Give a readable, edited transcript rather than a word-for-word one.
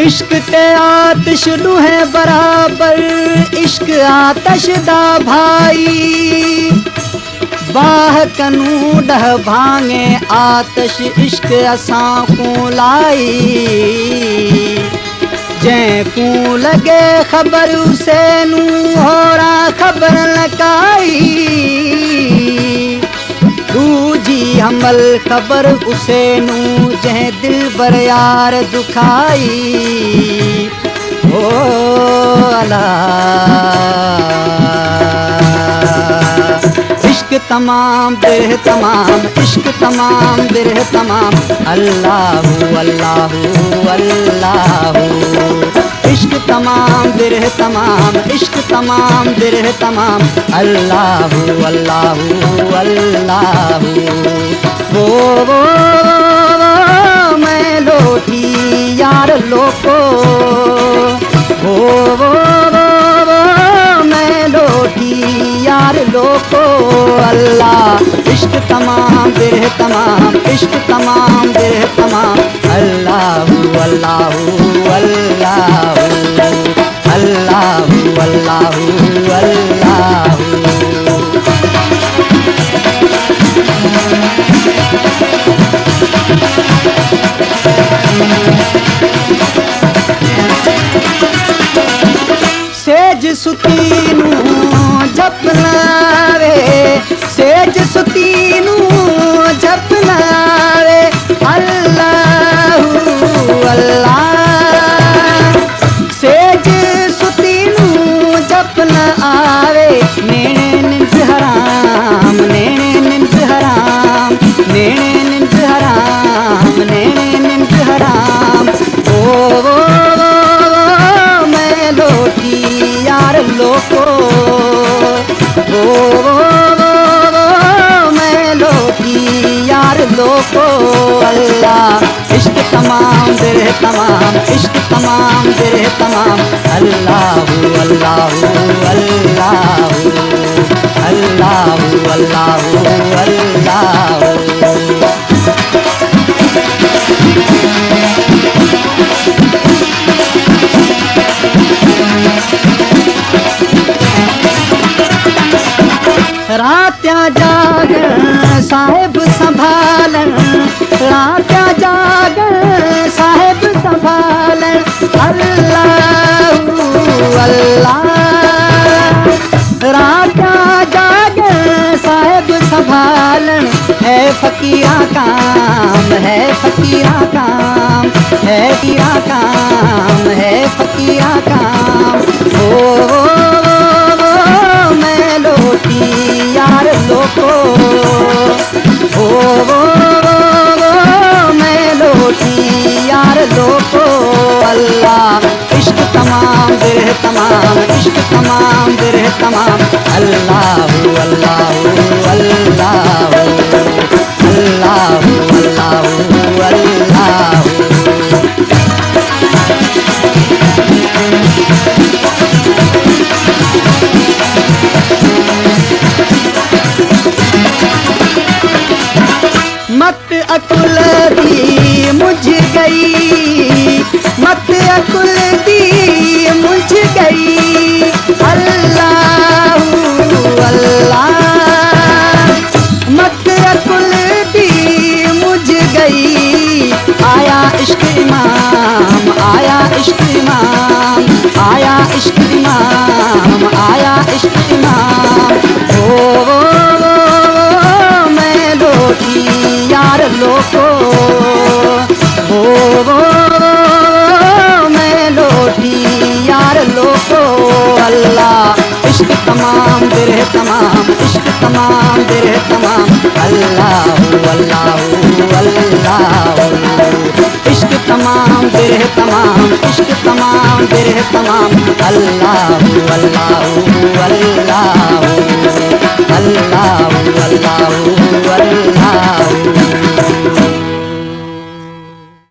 इश्क ते आतिश नू है बराबर, इश्क आतश दा भाई। बाह कनू डह भांगे आतश इश्क असां को लाई। जै को लगे खबर उसे नू होरा खबर लकाई। दूजी हमल खबर उसे नू जै दिल बर यार दुखाई। ओ अला इश्क तमाम बिरह तमाम, इश्क तमाम बिरह तमाम। अल्लाहू अल्लाहू अल्लाहू। इश्क तमाम बिरह तमाम, इश्क तमाम बिरह तमाम। अल्लाहू अल्लाहू अल्लाहू। वो मैं लोटी यार लोको। वो मैं लोटी यार लोको। अल्लाह इश्क तमाम बिरह तमाम, इश्क तमाम बिरह तमाम। अल्लाहू अल्लाहू अल्लाहू। अल्लाहू अल्लाहू अल्लाहू। सेज सुतीनू जपनावे, सेज सुतीनू जपनावे। अल्लाहू अल्लाह। सेज सुतीनू जपना आवे। नेणे निंद हराम, नेणे निंद हराम, नेणे निंद हराम, नेणे निंद हराम। ओ मैं लोटी यार लोको। वो मैं लोटी यार लोको। अल्लाह इश्क तमाम बिरह तमाम, इश्क तमाम बिरह तमाम। अल्लाहू अल्लाहू अल्लाहू। अल्लाहू अल्लाहू अल्लाहू। रात्या जागन साहिब संभालन, रात्या जागन साहिब संभालन। अल्लाहू अल्लाह। रात्या जागन साहिब संभालन। है फकीरा काम, है फकीरा काम, है फकीरा काम, है फकीरा काम। ओ मैं लोटी यार लोको। ओ मैं लोटी यार लोको। अल्लाह इश्क तमाम बिरह तमाम, इश्क तमाम बिरह तमाम। अल्लाहू अल्लाहू अल्लाहू। अल्लाहू अल्लाहू अल्लाहू। मत अकुल दी मुझ गई, मत अकुल दी मुझ गई। अल्लाहू अल्लाह। मत अकुल दी मुझ गई। आया इश्क इमाम, आया इश्क इमाम, आया इश्क इमाम, आया इश्क इमाम। ओ मैं लोटी यार लोको। वो मैं लोटी यार लोको। अल्लाह इश्क तमाम बिरह तमाम, इश्क तमाम बिरह तमाम। अल्लाहू अल्लाहू अल्लाहू। इश्क तमाम बिरह तमाम, इश्क तमाम बिरह तमाम। अल्लाहू अल्लाहू अल्लाहू। अल्लाहू अल्लाहू अल्लाहू।